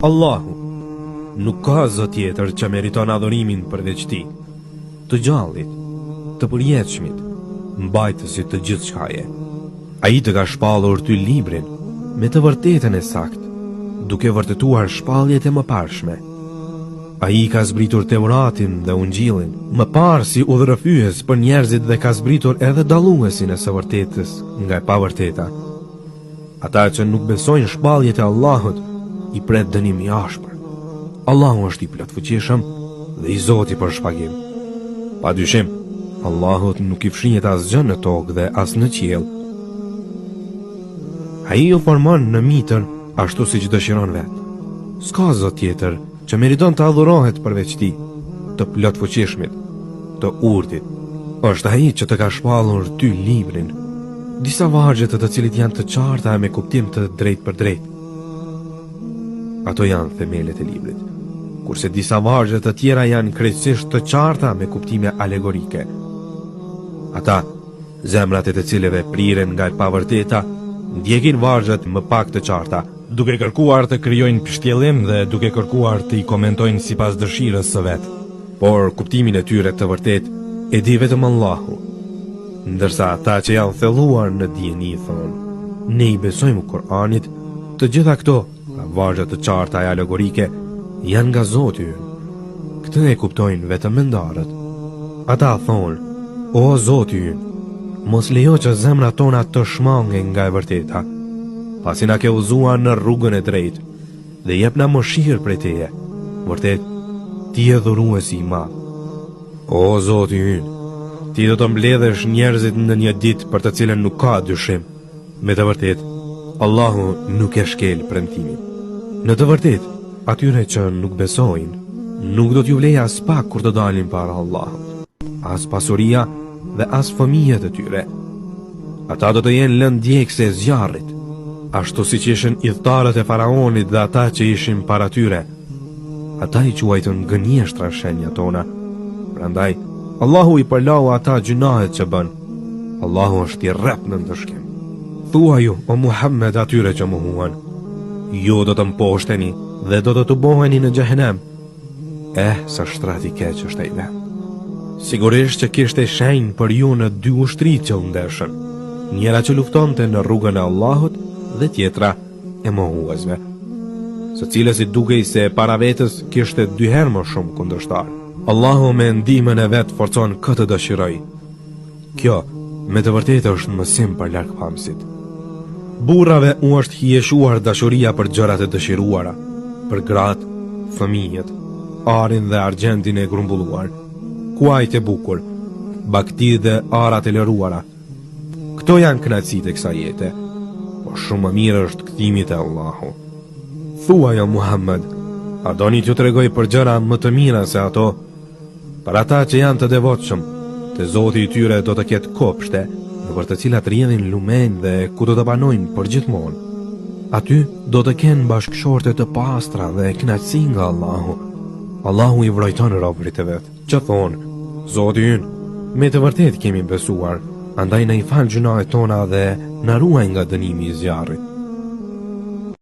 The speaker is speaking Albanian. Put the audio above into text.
Allahu, nuk ka zot tjetër që meriton adhurimin përveç Tij, të gjallit, të përjetshmit, mbajtësit të gjithçkaje. Ai të ka shpallur ty librin me të vërtetën e saktë, duke vërtetuar shpalljet e mëparshme. Ai ka zbritur Teuratin dhe Ungjillin, më parë si udhërrëfyes për njerëzit dhe ka zbritur edhe dalluesin e së vërtetës nga e pavërteta. Ata që nuk besojnë shpalljet e Allahut i pret dënim i ashpër. Allahu është i plotfuqishëm dhe i Zoti për shpagim. Padyshim, Allahut nuk i fshihet asgjë në tokë dhe as në qiell. Ai u formon në mitër ashtu siç dëshiron vetë. S'ka zot tjetër që meriton të adhurohet përveç Tij, të plotfuqishmit, të urtit. Është ai që të ka shpallur ty librin, disa vargje të cilit janë të qarta me kuptim të drejtë për drejtë. Ato janë themelet e librit, kurse disa vargje të tjera janë krejtësisht të qarta me kuptime alegorike. Ata, zemrat e të cileve priren nga e pavërteta, ndjekin vargjet më pak të qarta, duke kërkuar të krijojnë pështjellim dhe duke kërkuar të i komentojnë sipas dëshirës së vet. Por kuptimin e tyre të vërtet e di vetëm Allahu. Ndërsa ata që janë thelluar në dieni thonë, ne i besojmë Kur'anit, të gjitha këto vargje të qarta e alegorike janë nga Zoti ynë. Këtë e kuptojnë vetëm mendarët. Ata thonë, o Zoti ynë, mos lejo që zemrat tona të shmangen nga e vërteta, pasi na ke udhëzuar në rrugën e drejtë dhe jepna mëshirë prej Teje. Vërtet, Ti je dhuruesi i madh. O Zoti ynë, Ti do të mbledhesh njerëzit në një ditë për të cilën nuk ka dyshim. Me të vërtet, Allahu nuk e shkel premtimin. Në të vërtet, atyre që nuk besojnë, nuk do t'ju vlejë as pak kur të dalin para Allahut, as pasuria dhe as fëmijët e tyre. Ata do të jenë lënë djegëse e zjarrit, ashtu siç ishin idhtarët e faraonit dhe ata që ishin para tyre. Ata i quajtën gënjeshtra shenja tona. Prandaj, Allahu i përlau ata gjunahet që bën. Allahu është i rrep në ndëshkim. Thua ju, o Muhammed, atyre që mohuan, ju do të mposhteni dhe do të të boheni në xhehenem. Sa shtrati keq është ai vend. Sigurisht që kishte shenjë për ju në dy ushtri që u ndeshën, njëra që luftonte në rrugën e Allahut dhe tjetra e mohuesve, së cilës i dukej se para vetës kishte 2 herë më shumë kundërshtar. Allahu me ndihmën e vet forcon këtë dëshiroj. Kjo, me të vërtetë është mësim për largpamësit. Burrave u është hijeshuar dashuria për gjërat e dëshiruara, për gratë, fëmijët, arin dhe argjentin e grumbulluar, kuajt e bukur, bakti dhe arat e lëruara. Këto janë kënaqësitë e kësaj jete, por shumë më mirë është kthimi te Allahu. Thuaj o Muhammed, a doni t'ju tregoj për gjëra më të mira se ato? Për ata që janë të devotshëm, te Zoti i tyre do të ketë kopshte, nëpër të cilat rrjedhin lumen dhe ku do të banojnë përgjithmonë. Aty do të kenë bashkëshorte të pastra dhe kënaqësi nga Allahu. Allahu i vrojton robërit e vet, që thonë, Zoti ynë, me të vërtet kemi besuar, andaj na i fal gjunahet tona dhe na ruaj nga dënimi i zjarrit.